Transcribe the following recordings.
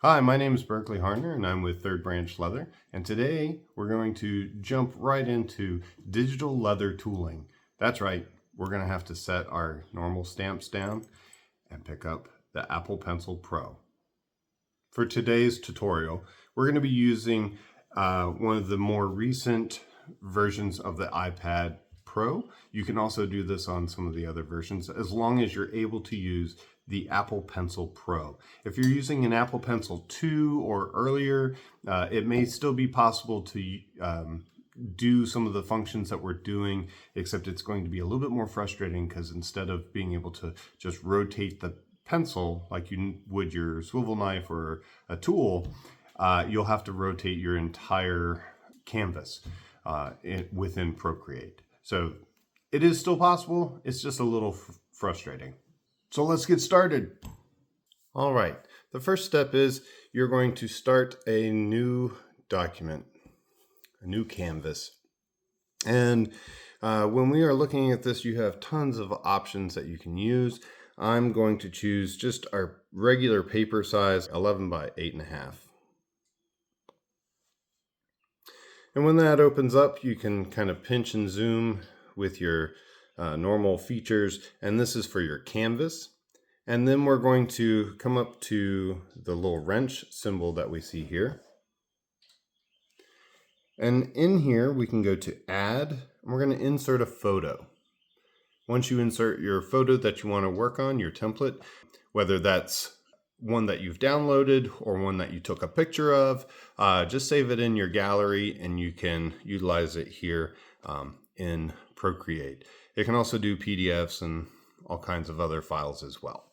Hi, my name is Berkeley Harner and I'm with Third Branch Leather, and today we're going to jump right into digital leather tooling. That's right, we're going to have to set our normal stamps down and pick up the Apple Pencil Pro. For today's tutorial, we're going to be using one of the more recent versions of the iPad Pro. You can also do this on some of the other versions as long as you're able to use the Apple Pencil Pro. If you're using an Apple Pencil 2 or earlier, it may still be possible to do some of the functions that we're doing, except it's going to be a little bit more frustrating because instead of being able to just rotate the pencil like you would your swivel knife or a tool, you'll have to rotate your entire canvas within Procreate. So it is still possible, it's just a little frustrating. So let's get started. All right, the first step is you're going to start a new document, a new canvas. And when we are looking at this, you have tons of options that you can use. I'm going to choose just our regular paper size, 11 by 8.5. And when that opens up, you can kind of pinch and zoom with your normal features, and this is for your canvas. And then we're going to come up to the little wrench symbol that we see here. And in here, we can go to add, and we're going to insert a photo. Once you insert your photo that you want to work on, your template, whether that's one that you've downloaded or one that you took a picture of, just save it in your gallery and you can utilize it here in Procreate. It can also do PDFs and all kinds of other files as well.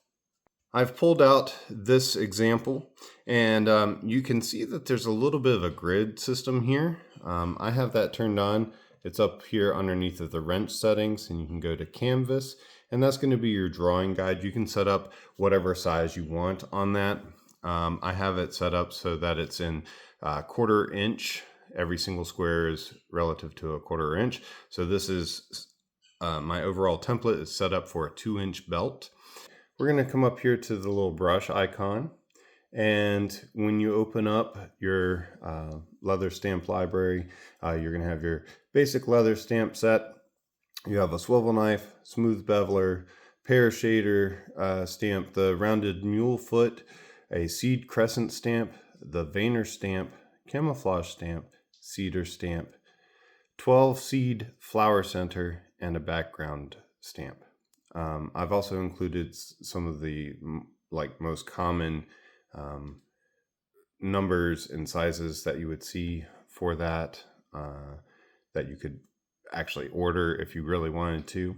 I've pulled out this example and you can see that there's a little bit of a grid system here. I have that turned on. It's up here underneath of the wrench settings, and you can go to canvas, and that's going to be your drawing guide. You can set up whatever size you want on that. I have it set up so that it's in 1/4 inch. Every single square is relative to a 1/4 inch. So this is my overall template is set up for a 2-inch belt. We're going to come up here to the little brush icon, and when you open up your leather stamp library, you're going to have your basic leather stamp set. You have a swivel knife, smooth beveler, pear shader stamp, the rounded mule foot, a seed crescent stamp, the Vayner stamp, camouflage stamp, cedar stamp, 12 seed flower center, and a background stamp. I've also included some of the most common numbers and sizes that you would see for that, that you could actually order if you really wanted to.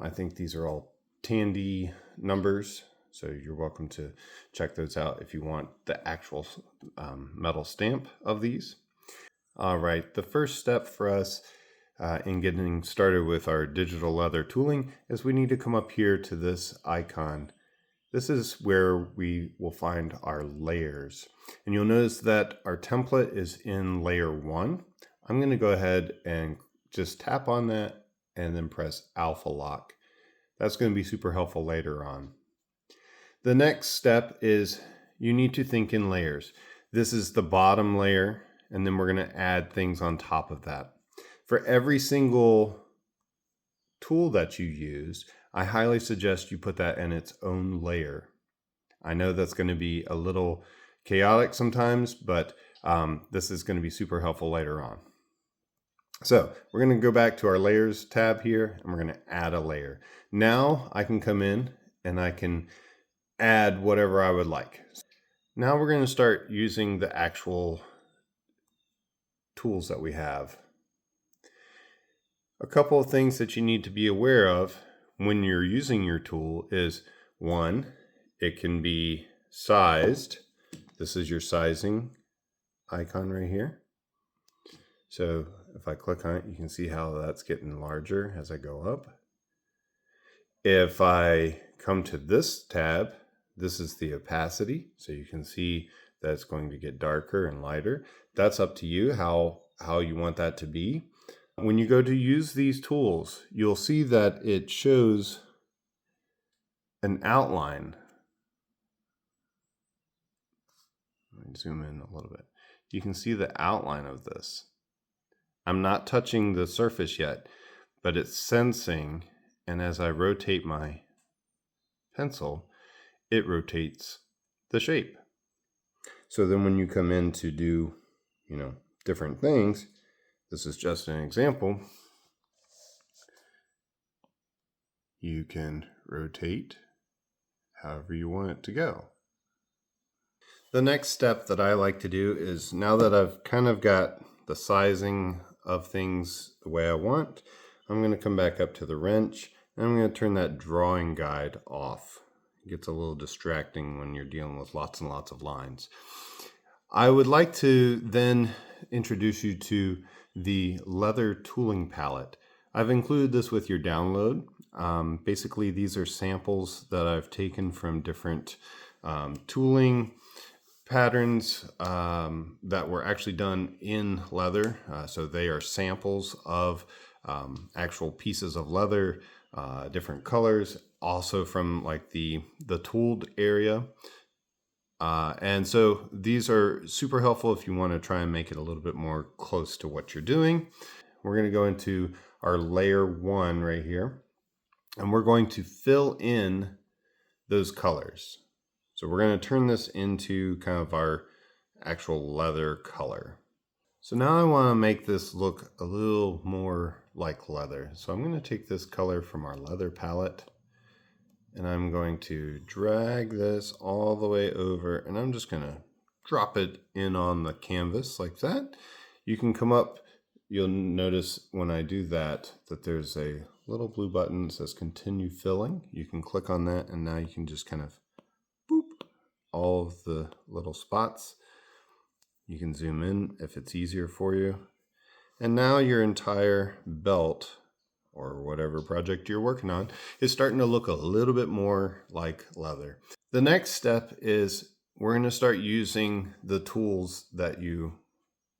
I think these are all Tandy numbers, so you're welcome to check those out if you want the actual metal stamp of these. All right, the first step for us in getting started with our digital leather tooling is we need to come up here to this icon. This is where we will find our layers. And you'll notice that our template is in layer 1. I'm going to go ahead and just tap on that and then press alpha lock. That's going to be super helpful later on. The next step is you need to think in layers. This is the bottom layer, and then we're going to add things on top of that. For every single tool that you use, I highly suggest you put that in its own layer. I know that's going to be a little chaotic sometimes, but this is going to be super helpful later on. So we're going to go back to our layers tab here, and we're going to add a layer. Now I can come in and I can add whatever I would like. Now we're going to start using the actual tools that we have. A couple of things that you need to be aware of when you're using your tool is, one, it can be sized. This is your sizing icon right here. So if I click on it, you can see how that's getting larger as I go up. If I come to this tab, this is the opacity. So you can see that it's going to get darker and lighter. That's up to you how you want that to be. When you go to use these tools, you'll see that it shows an outline Let me zoom in a little bit. You can see the outline of this. I'm not touching the surface yet, but it's sensing, and as I rotate my pencil, it rotates the shape. So then when you come in to do, different things, this is just an example, you can rotate however you want it to go. The next step that I like to do is, now that I've kind of got the sizing of things the way I want, I'm going to come back up to the wrench and I'm going to turn that drawing guide off. It gets a little distracting when you're dealing with lots and lots of lines. I would like to then introduce you to the leather tooling palette. I've included this with your download. Basically, these are samples that I've taken from different tooling patterns that were actually done in leather. So they are samples of actual pieces of leather, different colors, also from like the tooled area. And so these are super helpful if you want to try and make it a little bit more close to what you're doing. We're going to go into our layer 1 right here, and we're going to fill in those colors. So we're going to turn this into kind of our actual leather color. So now I want to make this look a little more like leather. So I'm going to take this color from our leather palette, and I'm going to drag this all the way over, and I'm just going to drop it in on the canvas like that. You can come up, you'll notice when I do that, that there's a little blue button that says continue filling. You can click on that, and now you can just kind of boop all of the little spots. You can zoom in if it's easier for you. And now your entire belt, or whatever project you're working on, is starting to look a little bit more like leather. The next step is we're going to start using the tools that you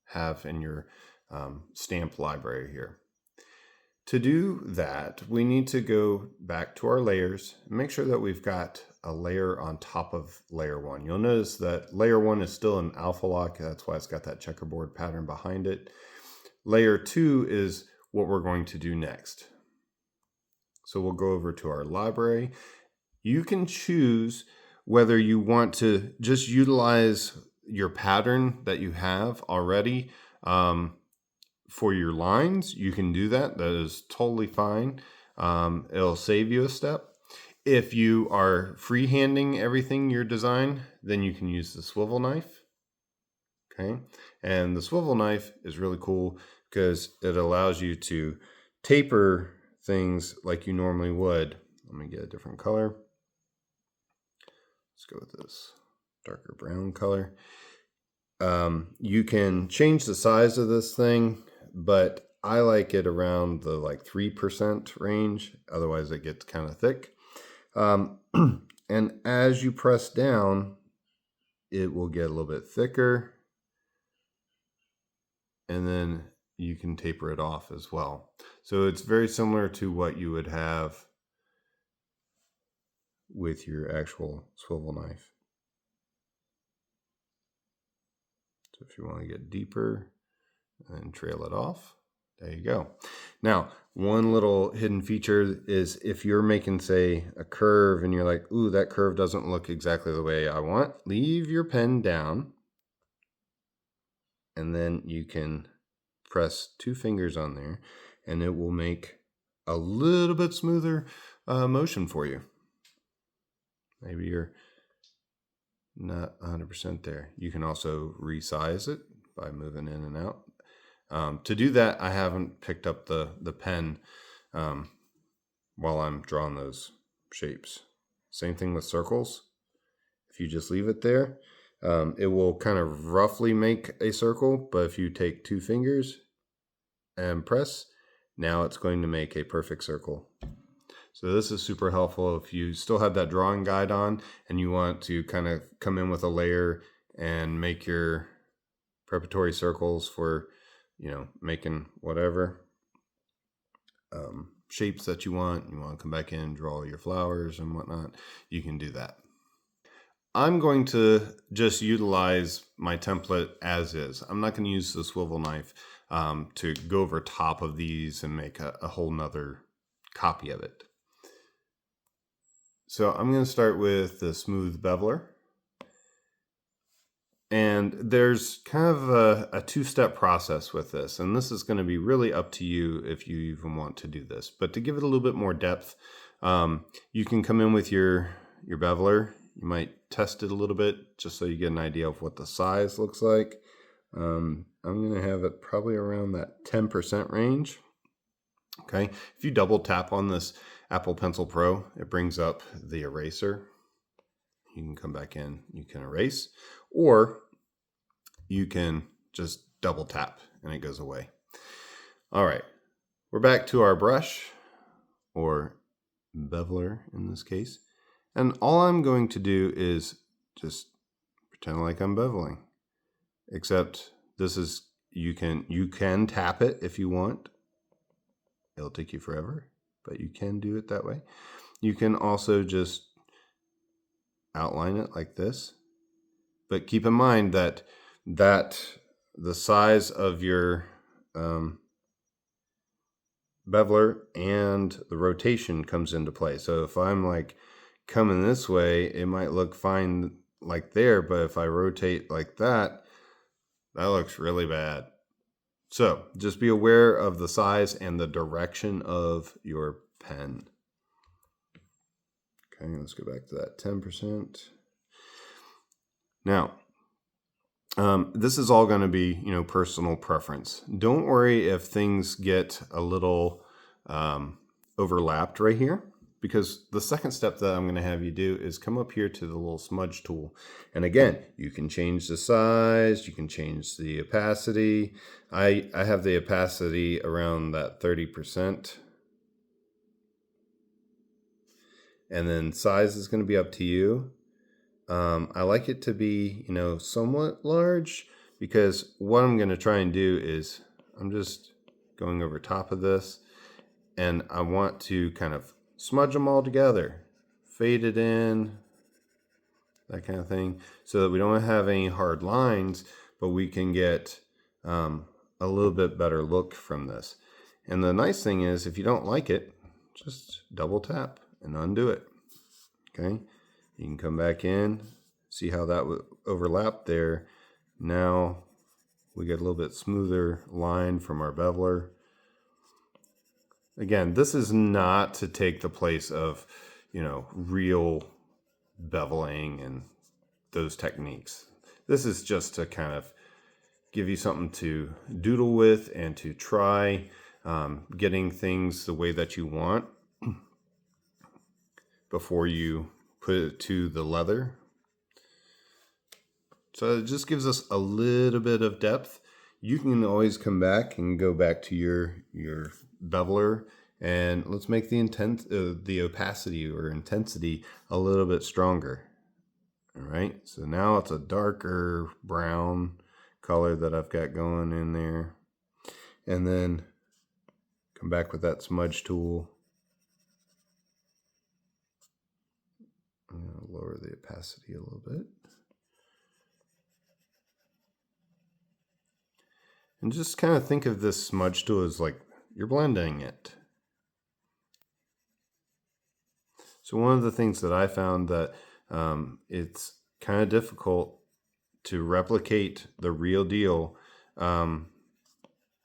have in your stamp library here. To do that, we need to go back to our layers and make sure that we've got a layer on top of layer 1. You'll notice that layer 1 is still an alpha lock. That's why it's got that checkerboard pattern behind it. Layer 2 is what we're going to do next. So we'll go over to our library. You can choose whether you want to just utilize your pattern that you have already for your lines. You can do that. That is totally fine. It'll save you a step. If you are freehanding everything your design, then you can use the swivel knife. Okay, and the swivel knife is really cool because it allows you to taper things like you normally would. Let me get a different color. Let's go with this darker brown color. You can change the size of this thing, but I like it around the 3% range. Otherwise it gets kind of thick. And as you press down, it will get a little bit thicker. And then you can taper it off as well. So it's very similar to what you would have with your actual swivel knife. So if you want to get deeper and trail it off, there you go. Now, one little hidden feature is if you're making, say, a curve and you're like, ooh, that curve doesn't look exactly the way I want, leave your pen down, and then you can press 2 fingers on there and it will make a little bit smoother motion for you. Maybe you're not 100% there. You can also resize it by moving in and out. To do that, I haven't picked up the pen while I'm drawing those shapes. Same thing with circles. If you just leave it there, it will kind of roughly make a circle, but if you take 2 fingers and press, now it's going to make a perfect circle. So this is super helpful if you still have that drawing guide on and you want to kind of come in with a layer and make your preparatory circles for, making whatever shapes that you want. You want to come back in and draw your flowers and whatnot. You can do that. I'm going to just utilize my template as is. I'm not going to use the swivel knife to go over top of these and make a whole nother copy of it. So I'm going to start with the smooth beveler. And there's kind of a two-step process with this. And this is going to be really up to you if you even want to do this. But to give it a little bit more depth, you can come in with your beveler. You might test it a little bit just so you get an idea of what the size looks like. I'm going to have it probably around that 10% range. Okay, if you double tap on this Apple Pencil Pro, it brings up the eraser. You can come back in, you can erase, or you can just double tap and it goes away. All right, we're back to our brush, or beveler in this case. And all I'm going to do is just pretend like I'm beveling. Except this is, you can tap it if you want. It'll take you forever, but you can do it that way. You can also just outline it like this. But keep in mind that the size of your beveler and the rotation comes into play. So if I'm like coming this way, it might look fine like there, but if I rotate like that, that looks really bad. So just be aware of the size and the direction of your pen. Okay, let's go back to that 10%. Now, this is all going to be, personal preference. Don't worry if things get a little overlapped right here, because the second step that I'm going to have you do is come up here to the little smudge tool. And again, you can change the size, you can change the opacity. I have the opacity around that 30%. And then size is going to be up to you. I like it to be, somewhat large, because what I'm going to try and do is I'm just going over top of this, and I want to kind of smudge them all together, fade it in, that kind of thing, so that we don't have any hard lines, but we can get a little bit better look from this. And the nice thing is, if you don't like it, just double tap and undo it. Okay, you can come back in, see how that would overlap there. Now we get a little bit smoother line from our beveler. Again, this is not to take the place of, real beveling and those techniques. This is just to kind of give you something to doodle with and to try getting things the way that you want before you put it to the leather. So it just gives us a little bit of depth. You can always come back and go back to your beveler, and let's make the opacity or intensity a little bit stronger. All right, so now it's a darker brown color that I've got going in there. And then come back with that smudge tool. I'm going to lower the opacity a little bit. And just kind of think of this smudge tool as like you're blending it. So one of the things that I found that it's kind of difficult to replicate the real deal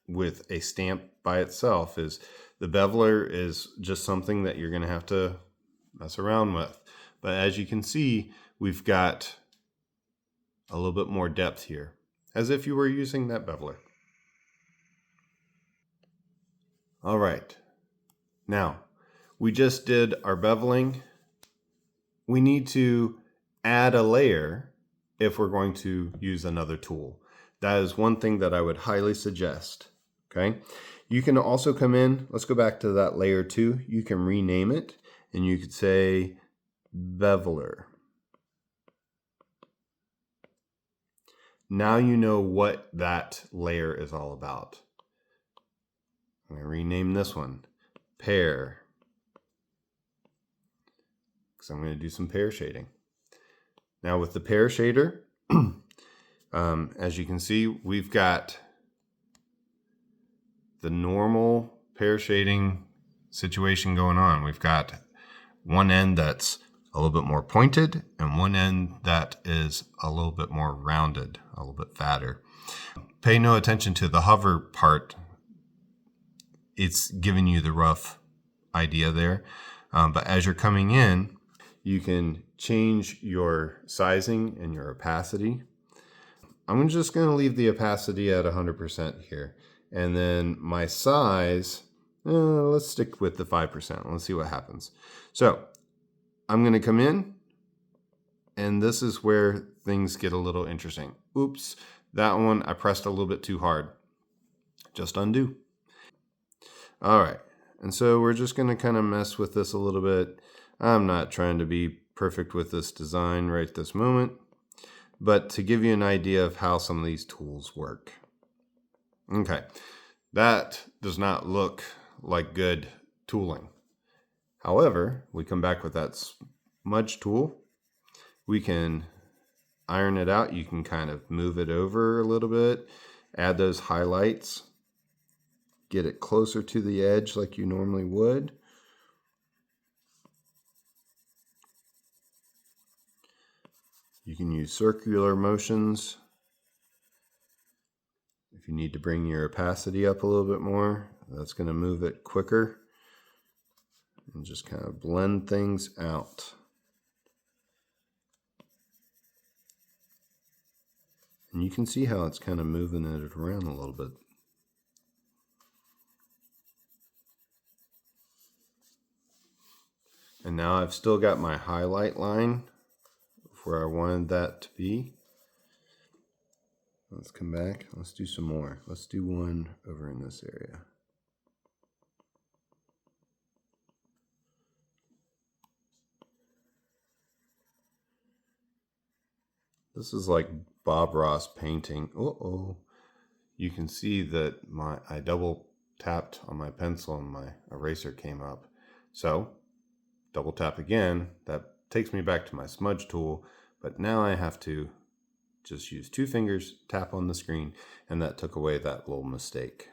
with a stamp by itself is the beveler is just something that you're going to have to mess around with. But as you can see, we've got a little bit more depth here, as if you were using that beveler. All right, now we just did our beveling. We need to add a layer if we're going to use another tool. That is one thing that I would highly suggest. Okay, you can also come in, let's go back to that layer 2. You can rename it and you could say beveler. Now you know what that layer is all about. I'm going to rename this one pear, because I'm going to do some pear shading. Now with the pear shader, as you can see, we've got the normal pear shading situation going on. We've got one end that's a little bit more pointed and one end that is a little bit more rounded, a little bit fatter. Pay no attention to the hover part. It's giving you the rough idea there. But as you're coming in, you can change your sizing and your opacity. I'm just going to leave the opacity at 100% here. And then my size, let's stick with the 5%. Let's see what happens. So I'm going to come in, and this is where things get a little interesting. Oops, that one I pressed a little bit too hard. Just undo. All right, and so we're just going to kind of mess with this a little bit. I'm not trying to be perfect with this design right this moment, but to give you an idea of how some of these tools work. Okay, that does not look like good tooling. However, we come back with that smudge tool. We can iron it out. You can kind of move it over a little bit, add those highlights, get it closer to the edge like you normally would. You can use circular motions if you need to bring your opacity up a little bit more. That's going to move it quicker and just kind of blend things out. And you can see how it's kind of moving it around a little bit. And now I've still got my highlight line where I wanted that to be. Let's come back. Let's do some more. Let's do one over in this area. This is like Bob Ross painting. Uh-oh. You can see that I double tapped on my pencil and my eraser came up. So double tap again. That takes me back to my smudge tool, but now I have to just use 2 fingers, tap on the screen, and that took away that little mistake.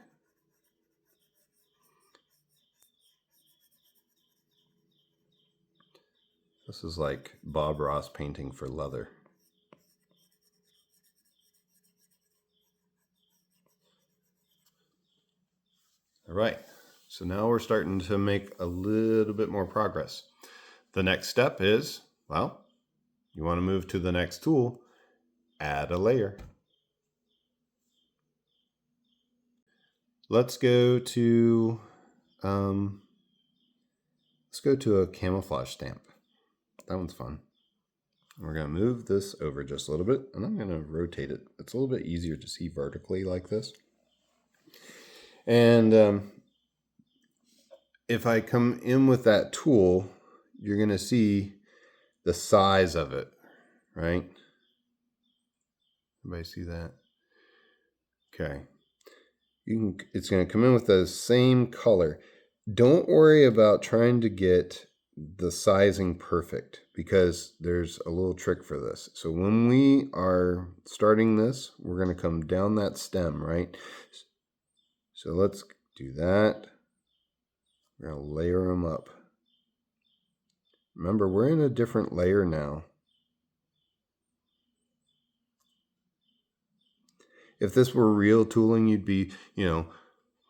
This is like Bob Ross painting for leather. All right, so now we're starting to make a little bit more progress. The next step is, well, you want to move to the next tool, add a layer. Let's go to a camouflage stamp. That one's fun. We're going to move this over just a little bit, and I'm going to rotate it. It's a little bit easier to see vertically like this. And if I come in with that tool, you're going to see the size of it, right? Everybody see that? Okay. It's going to come in with the same color. Don't worry about trying to get the sizing perfect, because there's a little trick for this. So when we are starting this, we're going to come down that stem, right? So let's do that. We're going to layer them up. Remember, we're in a different layer now. If this were real tooling, you'd be,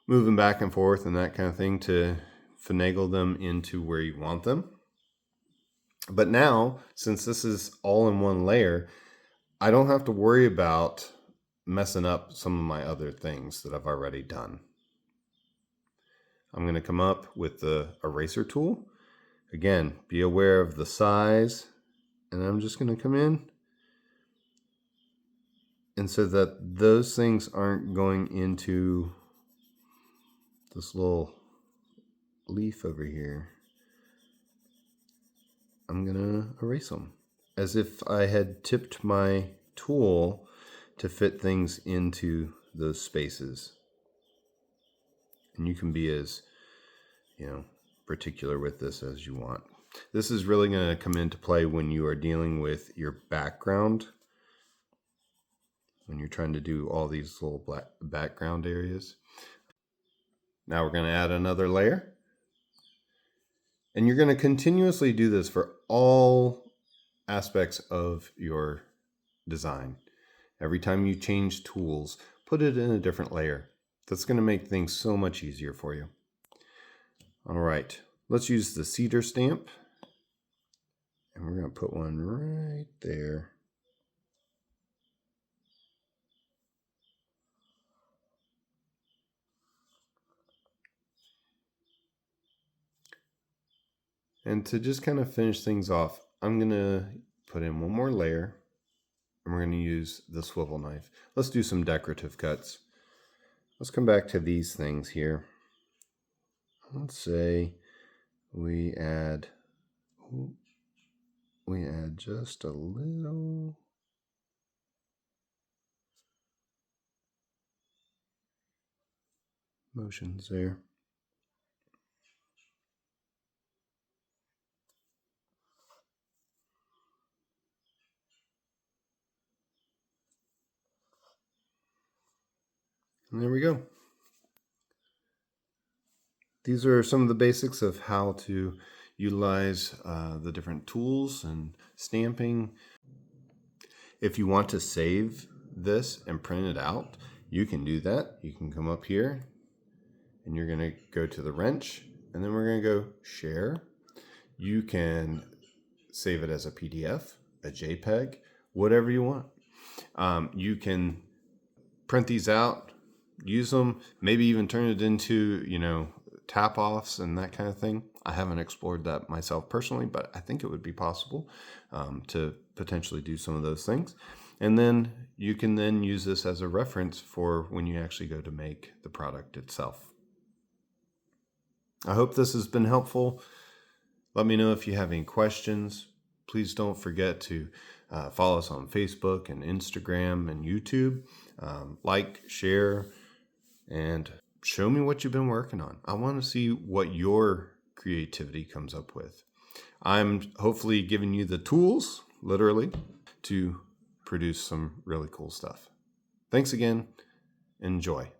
moving back and forth and that kind of thing to finagle them into where you want them. But now, since this is all in one layer, I don't have to worry about messing up some of my other things that I've already done. I'm going to come up with the eraser tool. Again, be aware of the size, and I'm just going to come in. And so that those things aren't going into this little leaf over here, I'm going to erase them as if I had tipped my tool to fit things into those spaces. And you can be as, particular with this as you want. This is really going to come into play when you are dealing with your background, when you're trying to do all these little black background areas. Now we're going to add another layer. And you're going to continuously do this for all aspects of your design. Every time you change tools, put it in a different layer. That's going to make things so much easier for you. All right, let's use the cedar stamp. And we're going to put one right there. And to just kind of finish things off, I'm going to put in one more layer. And we're going to use the swivel knife. Let's do some decorative cuts. Let's come back to these things here. Let's say we add just a little motions there. And there we go. These are some of the basics of how to utilize the different tools and stamping. If you want to save this and print it out, you can do that. You can come up here and you're going to go to the wrench, and then we're going to go share. You can save it as a PDF, a JPEG, whatever you want. You can print these out, use them, maybe even turn it into, tap offs and that kind of thing. I haven't explored that myself personally, but I think it would be possible to potentially do some of those things. And then you can then use this as a reference for when you actually go to make the product itself. I hope this has been helpful. Let me know if you have any questions. Please don't forget to follow us on Facebook and Instagram and YouTube. Like, share, and show me what you've been working on. I want to see what your creativity comes up with. I'm hopefully giving you the tools, literally, to produce some really cool stuff. Thanks again. Enjoy.